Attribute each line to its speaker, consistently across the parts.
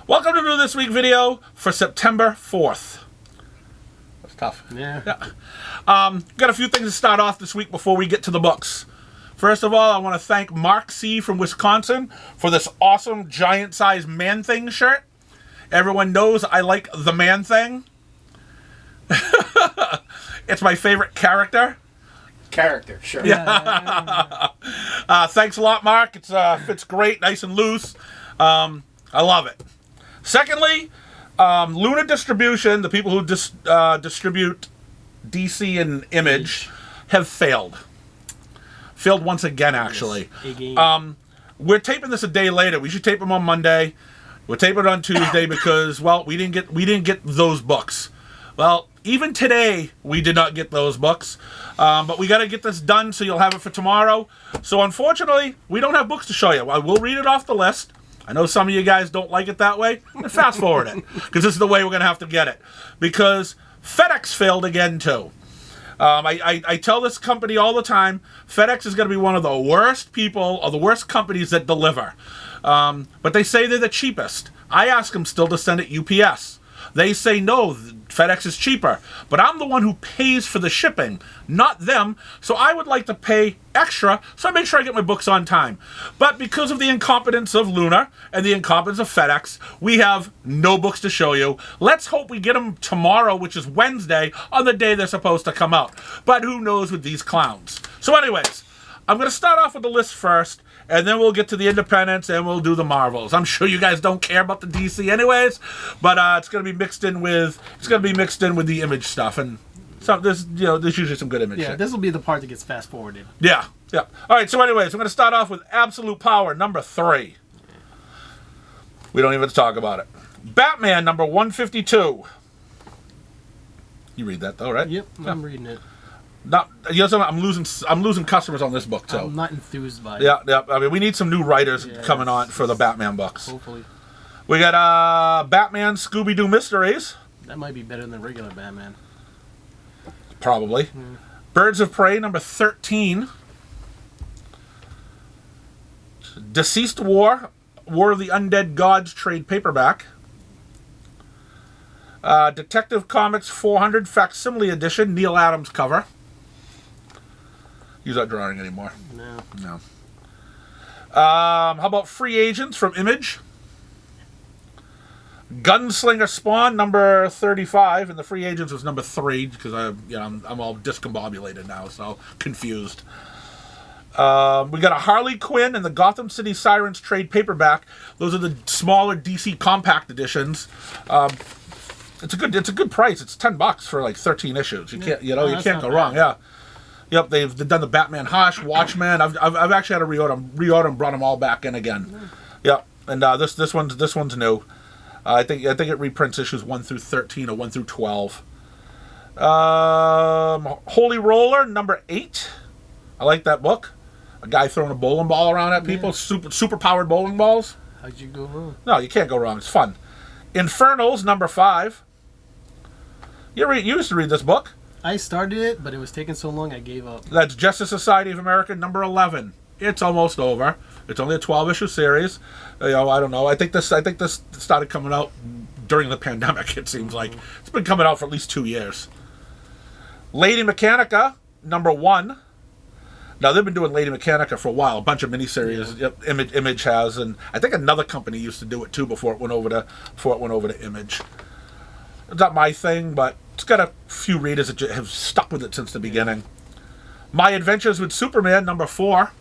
Speaker 1: Welcome to This Week video for September 4th. That's tough.
Speaker 2: Yeah.
Speaker 1: Got a few things to start off this week before we get to the books. First of all, I want to thank Mark C. from Wisconsin for this awesome giant-sized Man-Thing shirt. Everyone knows I like the Man-Thing. It's my favorite character.
Speaker 2: Sure.
Speaker 1: Yeah. Thanks a lot, Mark. It fits great, nice and loose. I love it. Secondly, Luna Distribution, the people who distribute DC and Image, have failed. Failed once again, actually.
Speaker 2: Yes.
Speaker 1: We're taping this a day later. We should tape them on Monday. We're taping it on Tuesday because, well, we didn't get those books. Well, even today we did not get those books. But we got to get this done so you'll have it for tomorrow. So unfortunately, we don't have books to show you. I will read it off the list. I know some of you guys don't like it that way. And fast forward it, because this is the way we're going to have to get it. Because FedEx failed again, too. I tell this company all the time, FedEx is going to be one of the worst people, or the worst companies that deliver. But they say they're the cheapest. I ask them still to send it UPS. They say no, FedEx is cheaper. But I'm the one who pays for the shipping, not them. So I would like to pay extra, so I make sure I get my books on time. But because of the incompetence of Luna and the incompetence of FedEx, we have no books to show you. Let's hope we get them tomorrow, which is Wednesday, on the day they're supposed to come out. But who knows with these clowns. So anyways, I'm going to start off with the list first, and then we'll get to the independents, and we'll do the Marvels. I'm sure you guys don't care about the DC anyways, but it's going to be mixed in with the Image stuff, and so there's usually some good Image.
Speaker 2: Yeah,
Speaker 1: shit.
Speaker 2: this will be the part that gets fast forwarded.
Speaker 1: Yeah. All right. So anyways, I'm going to start off with Absolute Power number 3. We don't even have to talk about it. Batman number 152. You read that though, right?
Speaker 2: Yep, I'm reading it.
Speaker 1: I'm losing customers on this book too.
Speaker 2: I'm not enthused by it.
Speaker 1: Yeah. I mean, we need some new writers coming on for the Batman books.
Speaker 2: Hopefully.
Speaker 1: We got Batman Scooby-Doo Mysteries.
Speaker 2: That might be better than regular Batman.
Speaker 1: Probably. Birds of Prey number 13. Deceased War of the Undead Gods trade paperback. Detective Comics 400 Facsimile Edition, Neil Adams cover. He's not drawing anymore. No. How about Free Agents from Image? Gunslinger Spawn number 35, and the Free Agents was number 3 because I'm all discombobulated now, so confused. We got a Harley Quinn and the Gotham City Sirens trade paperback. Those are the smaller DC compact editions. It's a good price. It's $10 for like 13 issues. You can't can't go wrong. Yeah. Yep, they've done the Batman Hush, Watchmen. I've actually had to reorder them, brought them all back in again. Yep, and this one's new. I think it reprints issues 1 through 13 or 1 through 12. Holy Roller number 8. I like that book. A guy throwing a bowling ball around at people. Super powered bowling balls.
Speaker 2: How'd you go wrong?
Speaker 1: No, you can't go wrong. It's fun. Infernals number 5. You used to read this book.
Speaker 2: I started it, but it was taking so long I gave up.
Speaker 1: That's Justice Society of America number 11. It's almost over. It's only a 12-issue series. I don't know. I think this started coming out during the pandemic. It seems like it's been coming out for at least 2 years. Lady Mechanica number 1. Now they've been doing Lady Mechanica for a while. A bunch of miniseries.
Speaker 2: Yeah.
Speaker 1: Yep, Image has, and I think another company used to do it too before it went over to Image. It's not my thing, but it's got a few readers that have stuck with it since the beginning. My Adventures with Superman, number 4.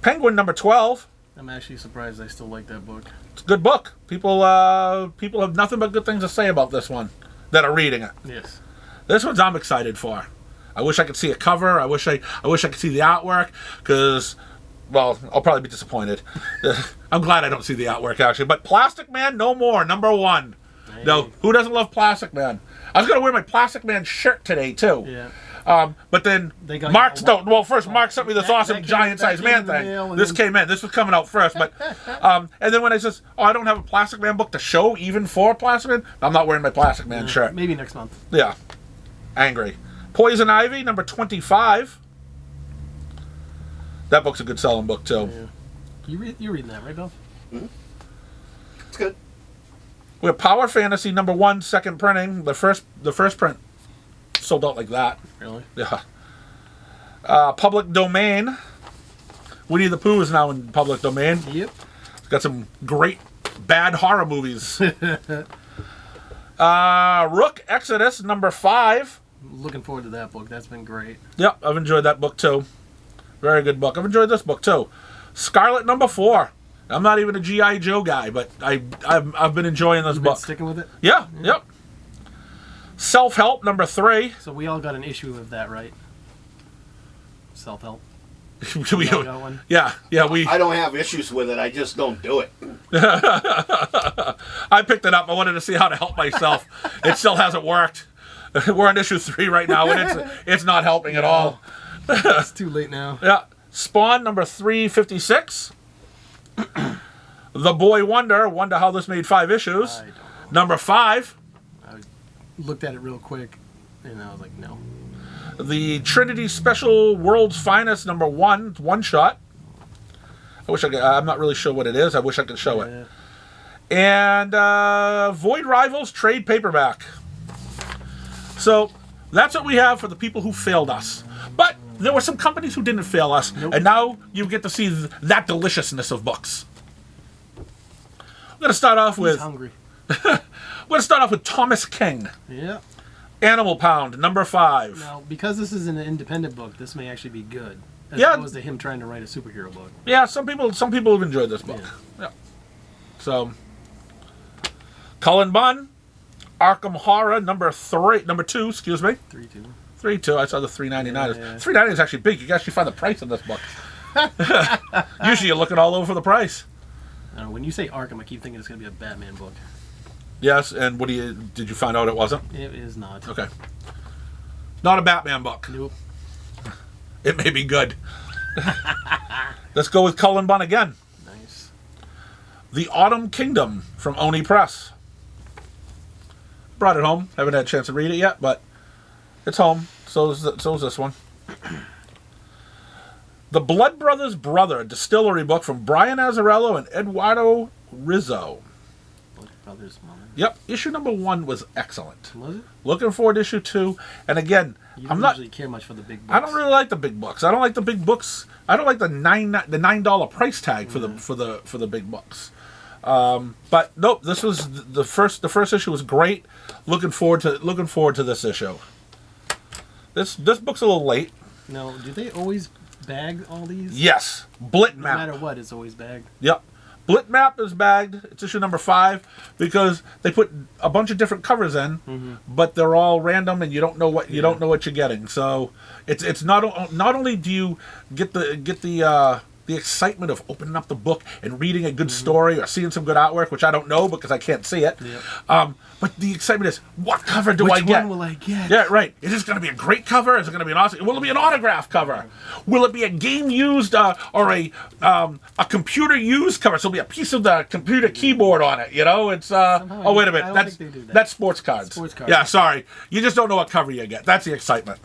Speaker 1: Penguin, number 12.
Speaker 2: I'm actually surprised I still like that book.
Speaker 1: It's a good book. People have nothing but good things to say about this one that are reading it.
Speaker 2: Yes.
Speaker 1: This one's I'm excited for. I wish I could see a cover. I wish I could see the artwork, because, well, I'll probably be disappointed. I'm glad I don't see the artwork, actually. But Plastic Man No More, number 1.
Speaker 2: Hey.
Speaker 1: No, who doesn't love Plastic Man? I was going to wear my Plastic Man shirt today, too.
Speaker 2: Yeah.
Speaker 1: But then Mark sent me this awesome giant-sized man thing. This came in. This was coming out first. But and then when I says, I don't have a Plastic Man book to show, even for Plastic Man, I'm not wearing my Plastic Man shirt.
Speaker 2: Maybe next month.
Speaker 1: Yeah. Angry. Poison Ivy, number 25. That book's a good selling book, too.
Speaker 2: Yeah. You're reading that, right, Bill?
Speaker 3: It's good.
Speaker 1: We have Power Fantasy #1, second printing. The first print sold out like that.
Speaker 2: Really?
Speaker 1: Yeah. Public Domain. Winnie the Pooh is now in public domain.
Speaker 2: Yep.
Speaker 1: It's got some great bad horror movies. Rook Exodus #5.
Speaker 2: Looking forward to that book. That's been great.
Speaker 1: Yep, I've enjoyed that book too. Very good book. I've enjoyed this book too. Scarlet #4. I'm not even a G.I. Joe guy, but I've been enjoying this
Speaker 2: You've been
Speaker 1: book.
Speaker 2: sticking with it?
Speaker 1: Yeah, yep. Self-Help #3.
Speaker 2: So we all got an issue of that, right? Self-help.
Speaker 1: We
Speaker 2: all got one?
Speaker 1: Yeah, we.
Speaker 3: I don't have issues with it. I just don't do it.
Speaker 1: I picked it up. I wanted to see how to help myself. It still hasn't worked. We're on issue 3 right now, and it's not helping at all.
Speaker 2: It's too late now.
Speaker 1: Yeah. Spawn #356. The Boy Wonder. Wonder how this made 5 issues.
Speaker 2: I don't know.
Speaker 1: #5.
Speaker 2: I looked at it real quick, and I was like, no.
Speaker 1: The Trinity Special World's Finest #1, one shot. I wish I could. I'm not really sure what it is. I wish I could show it. And Void Rivals trade paperback. So that's what we have for the people who failed us. But there were some companies who didn't fail us, and now you get to see that deliciousness of books. I'm going to start off
Speaker 2: He's
Speaker 1: with.
Speaker 2: hungry.
Speaker 1: I'm going to start off with Thomas King.
Speaker 2: Yeah.
Speaker 1: Animal Pound #5.
Speaker 2: Now, because this is an independent book, this may actually be good. As
Speaker 1: Yeah.
Speaker 2: opposed to him trying to write a superhero book.
Speaker 1: Yeah, some people have enjoyed this book. Yeah. So, Cullen Bunn, Arkham Horror #2. Excuse me,
Speaker 2: 3-2.
Speaker 1: 3.2. I saw the 3.99.
Speaker 2: Yeah.
Speaker 1: 3.99 is actually big. You can actually find the price of this book. Usually, you're looking all over the price.
Speaker 2: When you say Arkham, I keep thinking it's going to be a Batman book.
Speaker 1: Yes, and did you find out it wasn't?
Speaker 2: It is not.
Speaker 1: Okay. Not a Batman book.
Speaker 2: Nope.
Speaker 1: It may be good. Let's go with Cullen Bunn again.
Speaker 2: Nice.
Speaker 1: The Autumn Kingdom from Oni Press. Brought it home. Haven't had a chance to read it yet, but it's home. So is this one. The Blood Brothers Brother distillery book from Brian Azzarello and Eduardo Rizzo.
Speaker 2: Blood Brothers Mother.
Speaker 1: Yep, issue #1 was excellent.
Speaker 2: Was it?
Speaker 1: Looking forward to issue 2. And again,
Speaker 2: You
Speaker 1: I'm
Speaker 2: don't
Speaker 1: not.
Speaker 2: usually care much for the big books.
Speaker 1: I don't really like the big books. I don't like the big books. I don't like the $9 price tag for the big books. But nope, this was the first issue was great. Looking forward to this issue. This book's a little late.
Speaker 2: No, do they always bag all these?
Speaker 1: Yes, Blit
Speaker 2: No
Speaker 1: Map.
Speaker 2: matter what, it's always bagged.
Speaker 1: Yep, Blit Map is bagged. It's issue #5 because they put a bunch of different covers in, but they're all random and you don't know what you're getting. So it's not only do you get the excitement of opening up the book and reading a good story or seeing some good artwork, which I don't know because I can't see it.
Speaker 2: Yep.
Speaker 1: But the excitement is, what cover do
Speaker 2: Which
Speaker 1: I get?
Speaker 2: one will I get?
Speaker 1: Yeah, right. Is this going to be a great cover? Is it going to be an awesome? Will it be an autograph cover? Will it be a game used or a computer used cover? So it'll be a piece of the computer keyboard on it. You know, it's. Oh, wait a minute.
Speaker 2: I don't
Speaker 1: That's
Speaker 2: think they do that.
Speaker 1: that's sports cards.
Speaker 2: Sports cards.
Speaker 1: Yeah, sorry. You just don't know what cover you get. That's the excitement.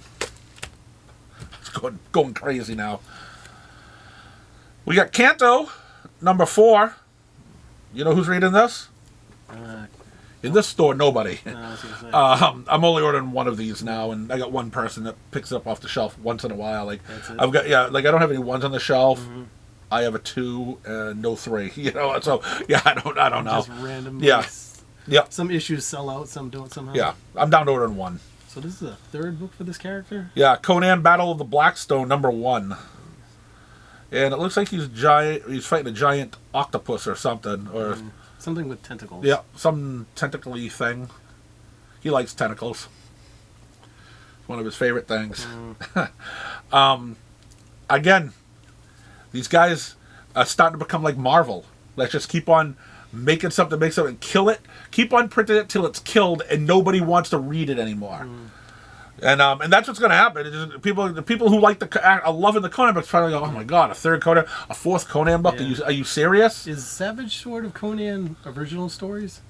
Speaker 1: It's going crazy now. We got Canto #4. You know who's reading this? In this store, nobody.
Speaker 2: No, I was gonna say.
Speaker 1: I'm only ordering one of these now, and I got one person that picks it up off the shelf once in a while. Like
Speaker 2: That's it?
Speaker 1: I've got, I don't have any ones on the shelf. I have a 2 and no 3. You know, so yeah, I don't know.
Speaker 2: Just random.
Speaker 1: Yeah. Yep.
Speaker 2: Some issues sell out, some don't somehow.
Speaker 1: Yeah, I'm down to ordering 1.
Speaker 2: So this is the third book for this character?
Speaker 1: Yeah, Conan Battle of the Blackstone #1, and it looks like he's fighting a giant octopus or something, or
Speaker 2: Something with tentacles.
Speaker 1: yeah, some tentacly thing. He likes tentacles. It's one of his favorite things. Again, these guys are starting to become like Marvel. Let's just keep on making something, kill it, keep on printing it till it's killed, and nobody wants to read it anymore. And that's what's going to happen. It's just the people who are loving the Conan books probably go, oh my god, a third Conan, a fourth Conan book?
Speaker 2: Yeah.
Speaker 1: Are you serious?
Speaker 2: Is Savage Sword of Conan original stories?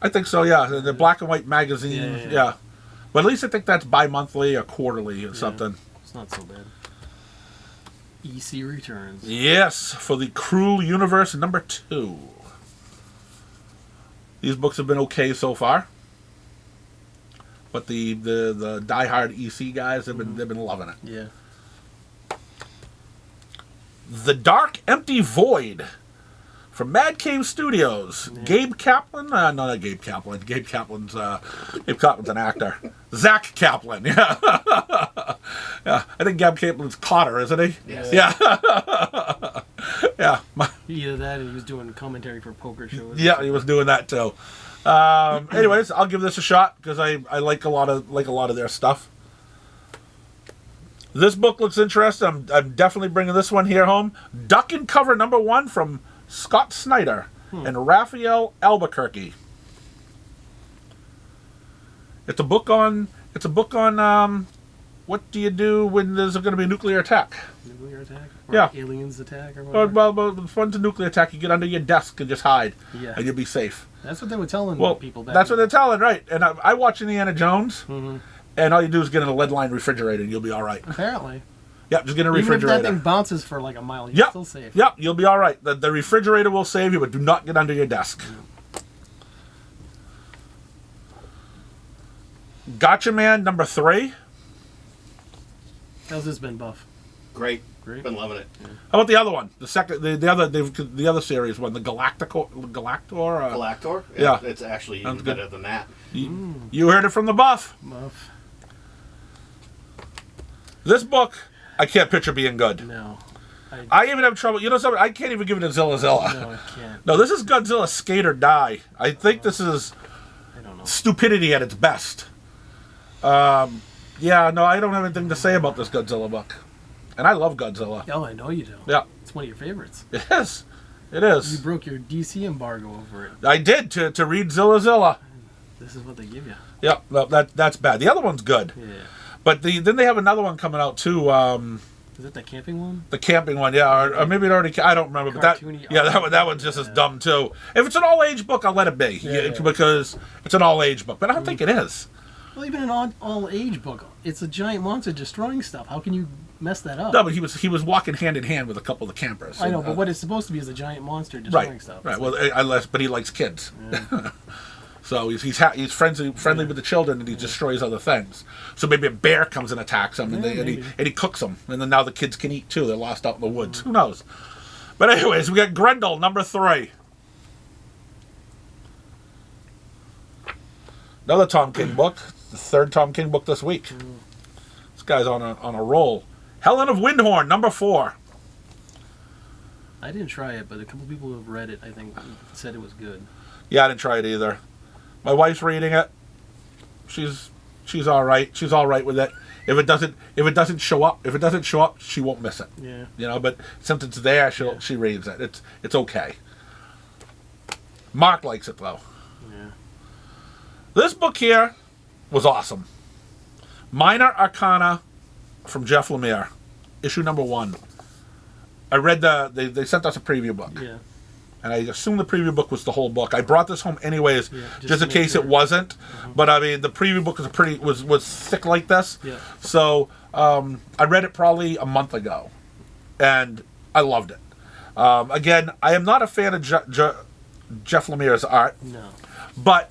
Speaker 1: I think so. Yeah, the black and white magazine. Yeah. But at least I think that's bi-monthly or quarterly or something.
Speaker 2: It's not so bad. EC returns.
Speaker 1: Yes, for the Cruel Universe #2. These books have been okay so far. But the diehard EC guys they've been loving it.
Speaker 2: Yeah.
Speaker 1: The Dark Empty Void from Mad Cave Studios.
Speaker 2: Yeah.
Speaker 1: Gabe Kaplan? No, not Gabe Kaplan. Gabe Kaplan's an actor. Zach Kaplan, yeah. Yeah, I think Gabe Kaplan's Cotter, isn't he?
Speaker 3: Yes.
Speaker 1: Yeah. Yeah.
Speaker 2: Either that or he was doing commentary for poker shows.
Speaker 1: Yeah, he was doing that too. Anyways, I'll give this a shot because I like a lot of their stuff. This book looks interesting. I'm definitely bringing this one here home. Duck and Cover #1 from Scott Snyder and Raphael Albuquerque. It's a book on what do you do when there's going to be a nuclear attack?
Speaker 2: Nuclear attack? Or
Speaker 1: Yeah.
Speaker 2: aliens attack or
Speaker 1: Well,
Speaker 2: whatever?
Speaker 1: well, if one's a nuclear attack, you get under your desk and just hide,
Speaker 2: Yeah.
Speaker 1: and you'll be safe.
Speaker 2: That's what they were telling
Speaker 1: Well,
Speaker 2: people back
Speaker 1: that's what
Speaker 2: then.
Speaker 1: they're telling, right? And I watch Indiana Jones,
Speaker 2: Mm-hmm.
Speaker 1: and all you do is get in a lead-lined refrigerator, and you'll be all right.
Speaker 2: Apparently.
Speaker 1: Yep, just get in a
Speaker 2: Even if
Speaker 1: refrigerator.
Speaker 2: that thing bounces for like a mile, you're
Speaker 1: Yep.
Speaker 2: still safe.
Speaker 1: Yep, you'll be all right. The refrigerator will save you, but do not get under your desk. Gotcha Man #3.
Speaker 2: How's this been, Buff?
Speaker 3: Great.
Speaker 2: Great.
Speaker 3: Been loving it.
Speaker 1: How about the other one? The other series one, the Galactor.
Speaker 3: Galactor?
Speaker 1: Yeah.
Speaker 3: It's actually even
Speaker 1: Sounds good.
Speaker 3: better than that.
Speaker 1: You heard it from the Buff.
Speaker 2: Buff?
Speaker 1: This book, I can't picture being good.
Speaker 2: No.
Speaker 1: I even have trouble. You know something? I can't even give it a Zilla.
Speaker 2: No, I can't.
Speaker 1: No, this is Godzilla Skate or Die. I think this is
Speaker 2: I don't know.
Speaker 1: stupidity at its best. Yeah, no, I don't have anything to say about this Godzilla book. And I love Godzilla.
Speaker 2: Oh, I know you do.
Speaker 1: Yeah,
Speaker 2: It's one of your favorites.
Speaker 1: it is. It
Speaker 2: You
Speaker 1: is.
Speaker 2: broke your DC embargo over it.
Speaker 1: I did to read Zilla.
Speaker 2: This is what they give you.
Speaker 1: Yeah, no, that's bad. The other one's good.
Speaker 2: Yeah.
Speaker 1: But then they have another one coming out too.
Speaker 2: Is it the camping one?
Speaker 1: The camping one, yeah, or maybe it already. I don't remember, but
Speaker 2: Cartoony
Speaker 1: that one's just as dumb too. If it's an all age book, I'll let it be because it's an all age book. But I don't think it is.
Speaker 2: Well, even an all-age book, it's a giant monster destroying stuff. How can you mess that up?
Speaker 1: No, but he was walking hand in hand with a couple of the campers.
Speaker 2: I know,
Speaker 1: And,
Speaker 2: but what it's supposed to be is a giant monster destroying
Speaker 1: right,
Speaker 2: stuff.
Speaker 1: right.
Speaker 2: It's
Speaker 1: Well,
Speaker 2: like,
Speaker 1: but he likes kids, so he's friendly with the children, and he destroys other things. So maybe a bear comes and attacks him, and,
Speaker 2: Yeah,
Speaker 1: and he cooks them, and then now the kids can eat too. They're lost out in the woods. Who knows? But anyways, we got Grendel #3. Another Tom King book. The third Tom King book this week. This guy's on a roll. Helen of Windhorn #4.
Speaker 2: I didn't try it, but a couple people who have read it, I think, said it was good.
Speaker 1: Yeah, I didn't try it either. My wife's reading it. She's all right. She's all right with it. If it doesn't show up, she won't miss it.
Speaker 2: Yeah.
Speaker 1: You know, but since it's there, she reads it. It's okay. Mark likes it though.
Speaker 2: Yeah.
Speaker 1: This book here was awesome. Minor Arcana from Jeff Lemire, issue #1. I read they sent us a preview book.
Speaker 2: Yeah.
Speaker 1: And I assumed the preview book was the whole book. I brought this home anyways,
Speaker 2: Yeah,
Speaker 1: just
Speaker 2: to
Speaker 1: in
Speaker 2: make
Speaker 1: case
Speaker 2: sure.
Speaker 1: it wasn't. But I mean, the preview book was thick like this.
Speaker 2: Yeah.
Speaker 1: So I read it probably a month ago, and I loved it. Again, I am not a fan of Jeff Lemire's art,
Speaker 2: No.
Speaker 1: but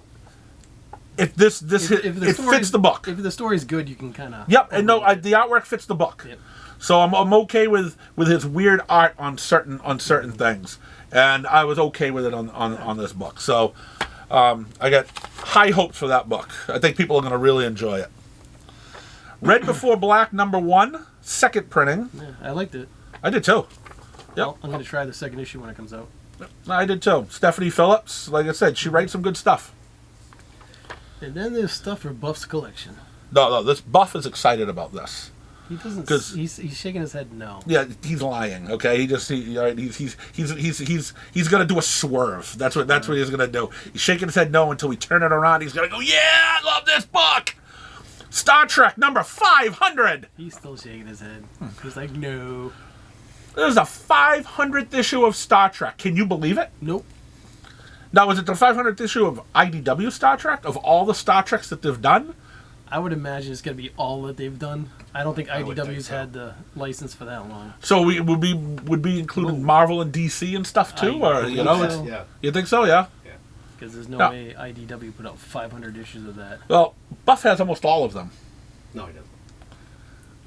Speaker 1: if it
Speaker 2: story's-
Speaker 1: fits the book.
Speaker 2: If the story's good, you can kind of.
Speaker 1: Yep, and no, the artwork fits the book.
Speaker 2: Yep.
Speaker 1: So I'm okay with his weird art on certain things, and I was okay with it on this book. So I got high hopes for that book. I think people are going to really enjoy it. Red Before Black #1, second printing.
Speaker 2: Yeah, I liked it.
Speaker 1: I did too. Yep,
Speaker 2: Well, I'm going to try the second issue when it comes out.
Speaker 1: I did too. Stephanie Phillips, like I said, she writes some good stuff.
Speaker 2: And then there's stuff for Buff's collection.
Speaker 1: No, this Buff is excited about this.
Speaker 2: He doesn't.
Speaker 1: 'Cause-
Speaker 2: He's shaking his head no.
Speaker 1: Yeah, he's lying. Okay, he's gonna do a swerve. That's what he's gonna do. He's shaking his head no until we turn it around. He's gonna go, yeah, I love this book. Star Trek #500.
Speaker 2: He's still shaking his head. He's like, no.
Speaker 1: There's a 500th issue of Star Trek. Can you believe it?
Speaker 2: Nope.
Speaker 1: Now, is it the 500th issue of IDW Star Trek of all the Star Treks that they've done?
Speaker 2: I would imagine it's going to be all that they've done. I don't think
Speaker 3: would think
Speaker 2: IDW's
Speaker 3: so.
Speaker 2: had the license for that long.
Speaker 1: So we would be including Marvel and DC and stuff too,
Speaker 2: I
Speaker 1: or
Speaker 2: think
Speaker 1: you know,
Speaker 2: so.
Speaker 3: Yeah.
Speaker 1: you think so? Yeah.
Speaker 3: Yeah.
Speaker 2: Because there's no
Speaker 1: Yeah.
Speaker 2: way IDW put out 500 issues of that.
Speaker 1: Well, Buff has almost all of them.
Speaker 3: No, he doesn't.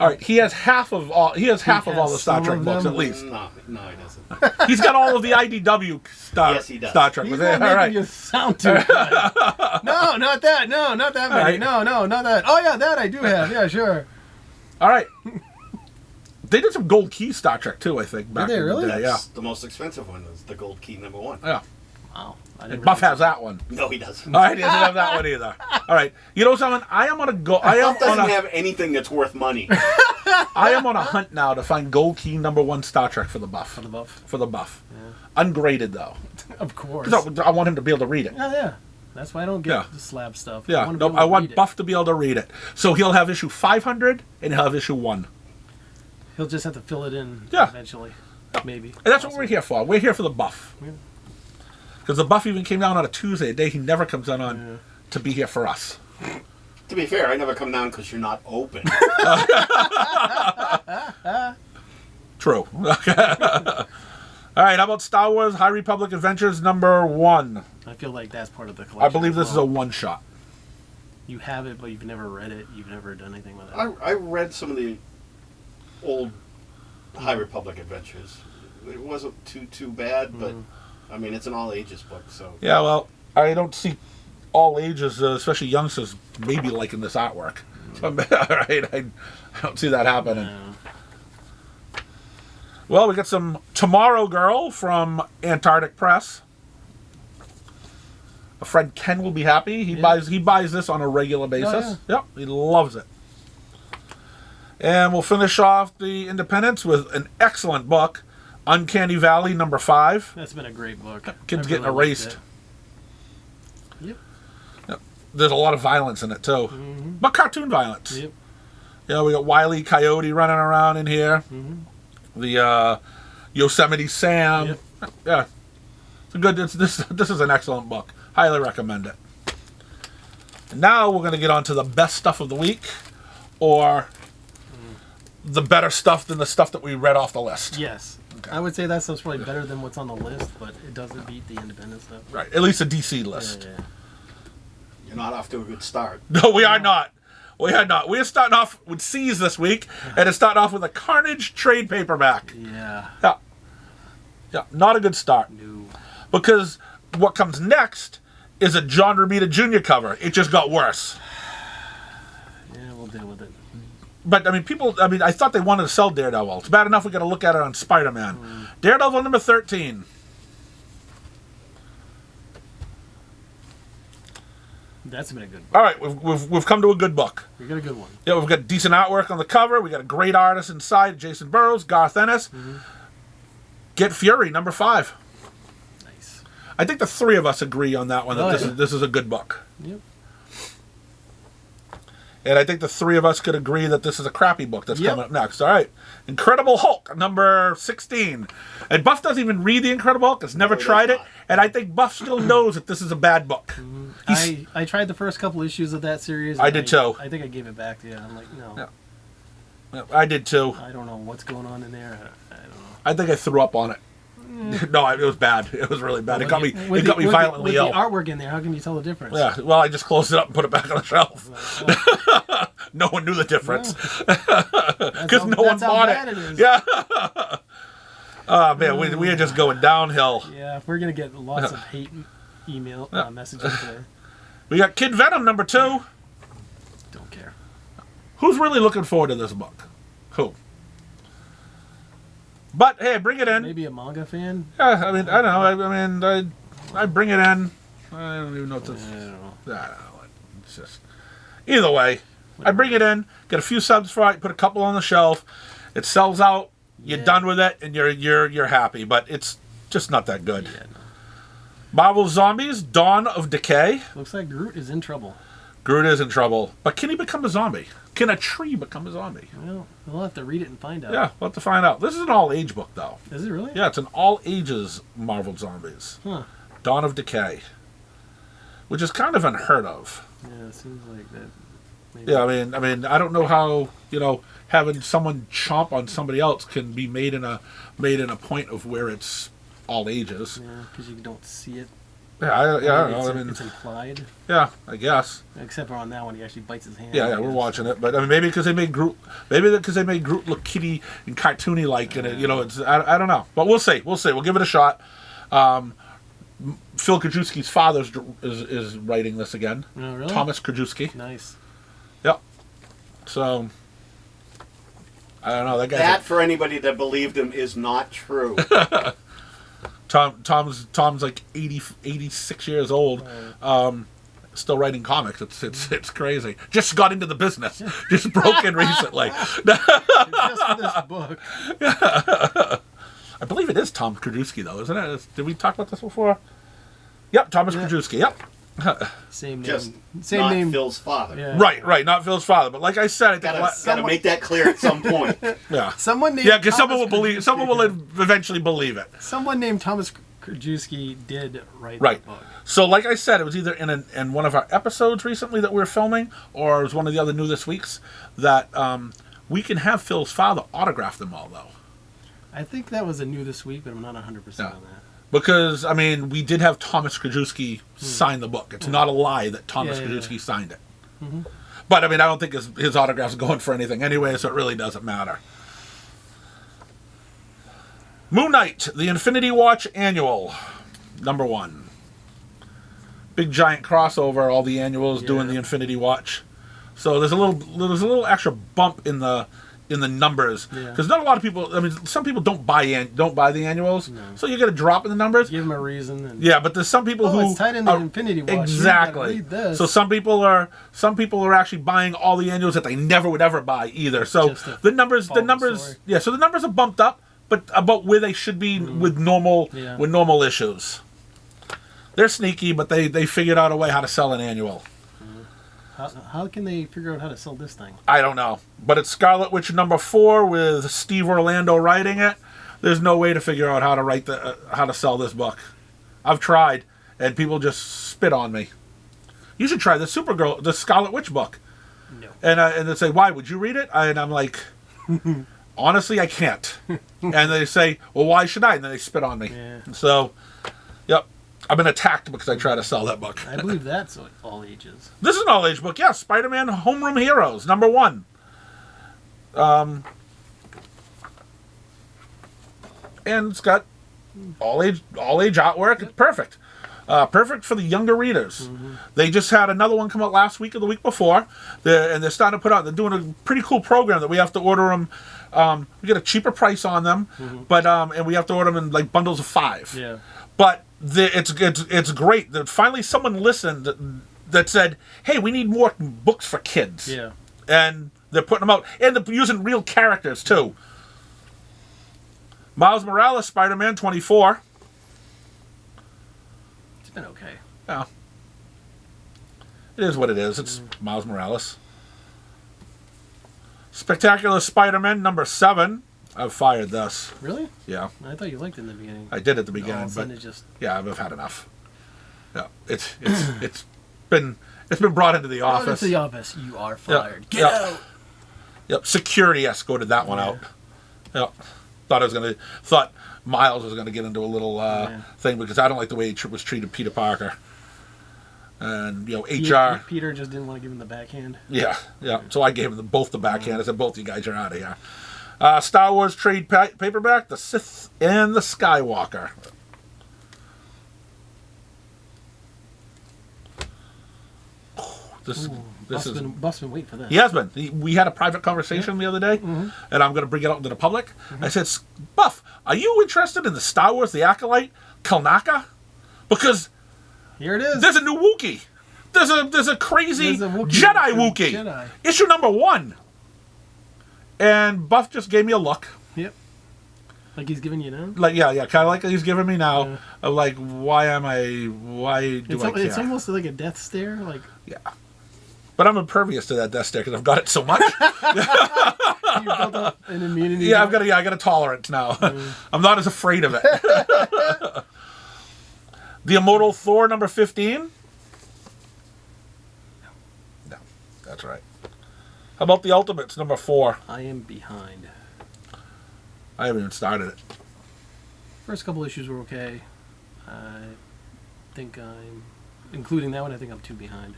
Speaker 1: All right, he has half of all. He has half of all the Star
Speaker 2: some
Speaker 1: Trek
Speaker 2: of
Speaker 1: books
Speaker 2: them?
Speaker 1: at least.
Speaker 3: No, he doesn't.
Speaker 1: He's got all of the IDW
Speaker 3: Yes, he does.
Speaker 1: Star Trek.
Speaker 2: He's
Speaker 1: Was it?
Speaker 2: not
Speaker 1: All
Speaker 2: making
Speaker 1: right.
Speaker 2: you sound too good. No, not that. No, not that many.
Speaker 1: right.
Speaker 2: No, not that. Oh, yeah, that I do have. Yeah, sure.
Speaker 1: All right. They did some Gold Key Star Trek too, I think. Back
Speaker 2: they
Speaker 1: in
Speaker 2: really?
Speaker 1: The day. Yeah.
Speaker 3: That's the most expensive one is the Gold Key #1.
Speaker 1: Yeah.
Speaker 2: Wow. I
Speaker 1: And
Speaker 2: didn't
Speaker 1: Buff
Speaker 2: realize
Speaker 1: has that one.
Speaker 3: No, he doesn't.
Speaker 1: All right, he doesn't have that one either. All right. You know something? I am on a go. I am
Speaker 3: Buff doesn't
Speaker 1: on a.
Speaker 3: have anything that's worth money.
Speaker 1: I am on a hunt now to find Gold Key #1 Star Trek for the Buff.
Speaker 2: For the Buff.
Speaker 1: For the Buff. Ungraded though.
Speaker 2: Of course.
Speaker 1: So I want him to be able to read it.
Speaker 2: Yeah, yeah. That's why I don't get
Speaker 1: Yeah.
Speaker 2: the slab stuff.
Speaker 1: Yeah.
Speaker 2: to be
Speaker 1: No,
Speaker 2: able
Speaker 1: I
Speaker 2: to
Speaker 1: want
Speaker 2: read it.
Speaker 1: Buff to be able to read it. So he'll have issue 500 and he'll have issue 1.
Speaker 2: He'll just have to fill it in
Speaker 1: Yeah.
Speaker 2: eventually. Maybe.
Speaker 1: And that's what we're here for. We're here for the Buff.
Speaker 2: Yeah.
Speaker 1: Because the Buff even came down on a Tuesday, a day he never comes down on, to be here for us.
Speaker 3: To be fair, I never come down because you're not open.
Speaker 1: True. All right, how about Star Wars High Republic Adventures #1?
Speaker 2: I feel like that's part of the collection.
Speaker 1: I believe
Speaker 2: as
Speaker 1: this is
Speaker 2: well.
Speaker 1: a one-shot.
Speaker 2: You have it, but you've never read it. You've never done anything with it.
Speaker 3: I read some of the old High Republic adventures. It wasn't too bad, but I mean it's an all ages book, so
Speaker 1: Yeah, well, I don't see all ages, especially youngsters, maybe liking this artwork. So, all right, I don't see that happening. Well, we got some Tomorrow Girl from Antarctic Press. A friend Ken will be happy. He buys this on a regular basis. Yep, he loves it. And we'll finish off the Independents with an excellent book, Uncanny Valley #5.
Speaker 2: That's been a great book.
Speaker 1: Kids
Speaker 2: I
Speaker 1: getting
Speaker 2: really liked
Speaker 1: erased.
Speaker 2: it. Yep.
Speaker 1: There's a lot of violence in it too, but cartoon violence.
Speaker 2: Yep.
Speaker 1: You know, we got Wile E. Coyote running around in here. The Yosemite Sam.
Speaker 2: Yep.
Speaker 1: Yeah, it's a good. This is an excellent book. Highly recommend it. And now we're going to get on to the best stuff of the week, or the better stuff than the stuff that we read off the list.
Speaker 2: Yes. I would say that stuff's probably better than what's on the list, but it doesn't beat the independent stuff.
Speaker 1: Right, at least a DC list.
Speaker 2: Yeah.
Speaker 3: you're not off to a good start.
Speaker 1: No, we are not. We are not. We are starting off with C's this week, and it's starting off with a Carnage trade paperback.
Speaker 2: Yeah.
Speaker 1: Yeah. Yeah, not a good start.
Speaker 2: No.
Speaker 1: Because what comes next is a John Romita Jr. cover. It just got worse.
Speaker 2: Yeah, we'll deal with it.
Speaker 1: But, I thought they wanted to sell Daredevil. It's bad enough we got to look at it on Spider-Man. Daredevil #13.
Speaker 2: That's been a good book.
Speaker 1: All right, we've come to a good book.
Speaker 2: We got a good one.
Speaker 1: Yeah, we've got decent artwork on the cover. We got a great artist inside, Jason Burrows, Garth Ennis. Get Fury #5.
Speaker 2: Nice.
Speaker 1: I think the three of us agree on that one. That this is a good book.
Speaker 2: Yep.
Speaker 1: And I think the three of us could agree that this is a crappy book that's
Speaker 2: Yep.
Speaker 1: coming up next. All right. Incredible Hulk, #16. And Buff doesn't even read The Incredible Hulk. Has never
Speaker 3: No, he
Speaker 1: tried
Speaker 3: does
Speaker 1: it.
Speaker 3: not.
Speaker 1: And I think Buff still knows that this is a bad book.
Speaker 2: I tried the first couple issues of that series.
Speaker 1: I
Speaker 2: and
Speaker 1: did too.
Speaker 2: I think I gave it back to you. I'm like, no.
Speaker 1: Yeah. Yeah, I did too.
Speaker 2: I don't know what's going on in there. I don't know.
Speaker 1: I think I threw up on it. No, it was bad. It was really bad. It got me violently
Speaker 2: with
Speaker 1: ill.
Speaker 2: the artwork in there, how can you tell the difference?
Speaker 1: Yeah, well, I just closed it up and put it back on the shelf. No one knew the difference. Because no one bought it.
Speaker 2: Is.
Speaker 1: Yeah. Oh, man, we are just going downhill.
Speaker 2: Yeah, we're going to get lots of hate email messages today.
Speaker 1: We got Kid Venom #2.
Speaker 2: Don't care.
Speaker 1: Who's really looking forward to this book? Who? But, hey, bring it in.
Speaker 2: Maybe a manga fan?
Speaker 1: Yeah, I don't know. I bring it in. I don't even know what to...
Speaker 2: I don't know.
Speaker 1: I don't know. It's just... Either way, I bring it in, get a few subs for it, put a couple on the shelf. It sells out. You're done with it, and you're happy. But it's just not that good.
Speaker 2: Yeah, no.
Speaker 1: Marvel Zombies, Dawn of Decay.
Speaker 2: Looks like Groot is in trouble.
Speaker 1: Groot is in trouble. But can he become a zombie? Can a tree become a zombie?
Speaker 2: Well, we'll have to read it and find out.
Speaker 1: Yeah, we'll have to find out. This is an all-age book, though.
Speaker 2: Is it really?
Speaker 1: Yeah, it's an all-ages Marvel Zombies.
Speaker 2: Huh.
Speaker 1: Dawn of Decay. Which is kind of unheard of.
Speaker 2: Yeah, it seems like that. Maybe.
Speaker 1: Yeah, I mean, I don't know how, having someone chomp on somebody else can be made in a point of where it's all ages.
Speaker 2: Yeah, because you don't see it.
Speaker 1: Yeah, I don't know.
Speaker 2: It's,
Speaker 1: I mean,
Speaker 2: it's implied,
Speaker 1: yeah, I guess.
Speaker 2: except for on that one, he actually bites his hand.
Speaker 1: Yeah, we're watching it, but I mean, maybe because they made Groot, look kitty and cartoony like, and it's I don't know, but we'll see, we'll give it a shot. Phil Krajewski's father is writing this again.
Speaker 2: Oh, really?
Speaker 1: Thomas Krajewski.
Speaker 2: Nice.
Speaker 1: Yep. So I don't know that guy.
Speaker 3: That, for anybody that believed him, is not true.
Speaker 1: Tom's like 86 years old. Still writing comics. It's crazy. Just got into the business. Just broke in recently.
Speaker 2: Just for this book.
Speaker 1: I believe it is Tom Krajewski, though, isn't it? Did we talk about this before? Yep, Thomas Krajewski. Yep.
Speaker 2: Same name.
Speaker 3: Just
Speaker 2: Same
Speaker 3: not
Speaker 2: name.
Speaker 3: Phil's father.
Speaker 2: Yeah.
Speaker 1: Right. Not Phil's father, but like I said, I think
Speaker 3: Gotta make that clear at some point.
Speaker 1: yeah.
Speaker 2: Someone named.
Speaker 1: Yeah, because someone will
Speaker 2: Thomas
Speaker 1: believe.
Speaker 2: Krajewski-
Speaker 1: Someone will eventually believe it.
Speaker 2: Someone named Thomas Krajewski did write
Speaker 1: Right.
Speaker 2: the book.
Speaker 1: So, like I said, it was either in one of our episodes recently that we were filming, or it was one of the other New This Weeks that we can have Phil's father autograph them all, though.
Speaker 2: I think that was a new this week, but I'm not 100%
Speaker 1: Yeah.
Speaker 2: on that.
Speaker 1: Because, I mean, we did have Thomas Krajewski sign the book. It's not a lie that Thomas
Speaker 2: Yeah.
Speaker 1: Krajewski signed it. But, I mean, I don't think his autograph's going for anything anyway, so it really doesn't matter. Moon Knight, the Infinity Watch Annual, #1. Big giant crossover, all the annuals doing the Infinity Watch. So there's a little extra bump in the numbers because not a lot of people. I mean, some people don't buy the annuals, so you get a drop in the numbers.
Speaker 2: Give him a reason. And
Speaker 1: Yeah, but there's some people who
Speaker 2: it's tied in the Infinity Watch.
Speaker 1: exactly.
Speaker 2: You gotta read this.
Speaker 1: So some people are actually buying all the annuals that they never would ever buy either. So
Speaker 2: Just to
Speaker 1: the numbers,
Speaker 2: follow the story.
Speaker 1: yeah. So the numbers are bumped up, but about where they should be with normal issues. They're sneaky, but they figured out a way how to sell an annual.
Speaker 2: How can they figure out how to sell this thing?
Speaker 1: I don't know, but it's Scarlet Witch #4 with Steve Orlando writing it. There's no way to figure out how to how to sell this book. I've tried, and people just spit on me. You should try the Scarlet Witch book.
Speaker 2: No.
Speaker 1: And they say, why would you read it? And I'm like, honestly, I can't. And they say, well, why should I? And then they spit on me.
Speaker 2: Yeah.
Speaker 1: So, yep, I've been attacked because I try to sell that book.
Speaker 2: I believe that's all ages.
Speaker 1: This is an all-age book, yes. Spider-Man Homeroom Heroes, #1. And it's got all-age artwork. It's perfect. Perfect for the younger readers. They just had another one come out last week or the week before. They're starting to put out. They're doing a pretty cool program that we have to order them. We get a cheaper price on them, but and we have to order them in like bundles of 5.
Speaker 2: Yeah.
Speaker 1: But it's great that finally someone listened that said, "Hey, we need more books for kids."
Speaker 2: Yeah.
Speaker 1: And they're putting them out, and they're using real characters too. Miles Morales, Spider-Man 24.
Speaker 2: It's been okay.
Speaker 1: Yeah. It is what it is. It's Miles Morales. Spectacular Spider-Man #7. I've fired this.
Speaker 2: Really?
Speaker 1: Yeah,
Speaker 2: I thought you liked it in the beginning.
Speaker 1: I did at the
Speaker 2: All
Speaker 1: beginning,
Speaker 2: of a sudden
Speaker 1: but
Speaker 2: it just...
Speaker 1: yeah, I've had enough. Yeah, it's been brought into the
Speaker 2: Oh,
Speaker 1: office.
Speaker 2: to the office. You are fired. Get
Speaker 1: Yep.
Speaker 2: out.
Speaker 1: Yep, security escorted that one out. Yep. Thought Miles was gonna get into a little thing because I don't like the way he was treated Peter Parker. And HR.
Speaker 2: Peter just didn't want to give him the backhand.
Speaker 1: Yeah. So I gave them both the backhand. I said, both you guys are out of here. Star Wars trade paperback, The Sith and the Skywalker. This is.
Speaker 2: Buff's been waiting for this.
Speaker 1: He has been. We had a private conversation the other day, and I'm going to bring it out into the public. I said, Buff, are you interested in the Star Wars The Acolyte, Kalnaka? Because
Speaker 2: Here it is.
Speaker 1: there's a new Wookiee. There's a crazy
Speaker 2: There's a Wookiee.
Speaker 1: Jedi Wookiee.
Speaker 2: Jedi.
Speaker 1: Issue #1. And Buff just gave me a look.
Speaker 2: Yep. Like he's giving you now?
Speaker 1: Like, yeah, kind of like he's giving me now.
Speaker 2: Yeah.
Speaker 1: Of like, why do I care?
Speaker 2: It's almost like a death stare. Like,
Speaker 1: Yeah. But I'm impervious to that Death Star because I've got it so much.
Speaker 2: you built up an immunity.
Speaker 1: Yeah,
Speaker 2: to it.
Speaker 1: I got a tolerance now. I'm not as afraid of it. The Immortal Thor #15. No, that's right. How about the Ultimates #4?
Speaker 2: I am behind.
Speaker 1: I haven't even started it.
Speaker 2: First couple issues were okay. think I'm, including that one, I think I'm 2 behind.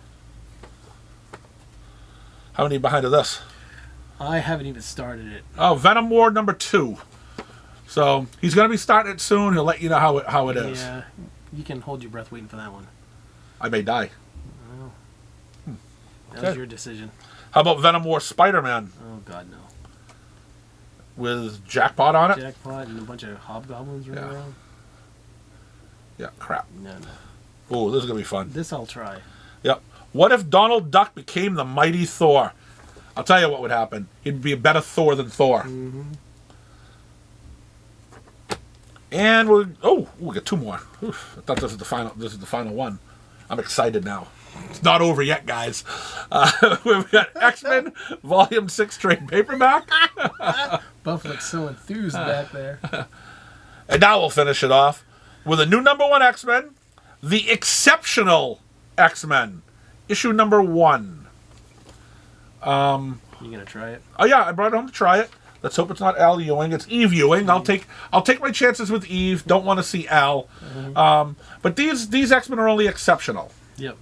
Speaker 1: How many behind of this?
Speaker 2: I haven't even started it.
Speaker 1: Oh, Venom War number 2. So he's going to be starting it soon. He'll let you know how it is.
Speaker 2: Yeah, you can hold your breath waiting for that one.
Speaker 1: I may die.
Speaker 2: That
Speaker 1: Okay.
Speaker 2: was your decision.
Speaker 1: How about Venom War Spider-Man
Speaker 2: Oh God, no.
Speaker 1: with Jackpot on it?
Speaker 2: Jackpot and a bunch of hobgoblins running
Speaker 1: Yeah.
Speaker 2: around.
Speaker 1: Yeah, crap.
Speaker 2: No, no.
Speaker 1: Oh, this is going to be fun.
Speaker 2: This I'll try.
Speaker 1: Yep. What if Donald Duck became the mighty Thor? I'll tell you what would happen. He'd be a better Thor than Thor.
Speaker 2: Mm-hmm.
Speaker 1: And we'll get 2 more. Oof, I thought this is the final. This is the final one. I'm excited now. It's not over yet, guys. We've got X-Men Volume 6 trade paperback,
Speaker 2: Buff looks so enthused back there.
Speaker 1: and now we'll finish it off with a new number 1 X-Men, The Exceptional X-Men, issue number 1.
Speaker 2: You gonna try it?
Speaker 1: Oh yeah, I brought it home to try it. Let's hope it's not Al Ewing. It's Eve Ewing. I'll take my chances with Eve. Don't want to see Al. But these X-Men are only exceptional.
Speaker 2: Yep.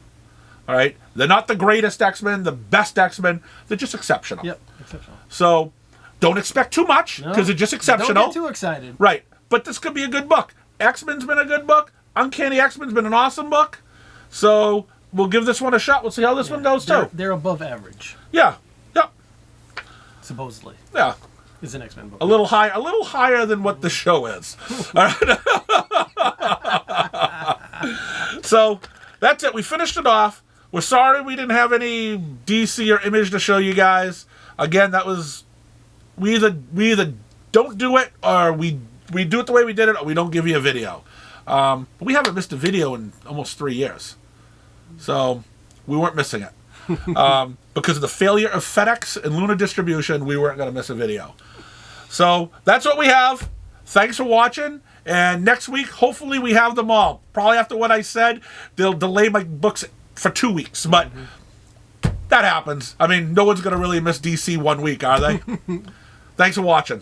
Speaker 1: All right, they're not the greatest X-Men, the best X-Men. They're just exceptional.
Speaker 2: Yep. Exceptional.
Speaker 1: So don't expect too much
Speaker 2: No,
Speaker 1: because they're just exceptional.
Speaker 2: Don't get too excited.
Speaker 1: Right, but this could be a good book. X-Men's been a good book. Uncanny X-Men's been an awesome book. So we'll give this one a shot. We'll see how this one goes too.
Speaker 2: They're above average,
Speaker 1: Yeah. Yep.
Speaker 2: supposedly.
Speaker 1: Yeah.
Speaker 2: It's an X-Men book.
Speaker 1: A little higher than what the show is. All right. So that's it. We finished it off. We're sorry we didn't have any DC or Image to show you guys. Again, that was we either don't do it or we do it the way we did it or we don't give you a video. But we haven't missed a video in almost 3 years, so we weren't missing it. Because of the failure of FedEx and Luna Distribution, we weren't going to miss a video. So that's what we have. Thanks for watching. And next week, hopefully, we have them all. Probably after what I said, they'll delay my books for 2 weeks. But that happens. I mean, no one's going to really miss DC 1 week, are they? Thanks for watching.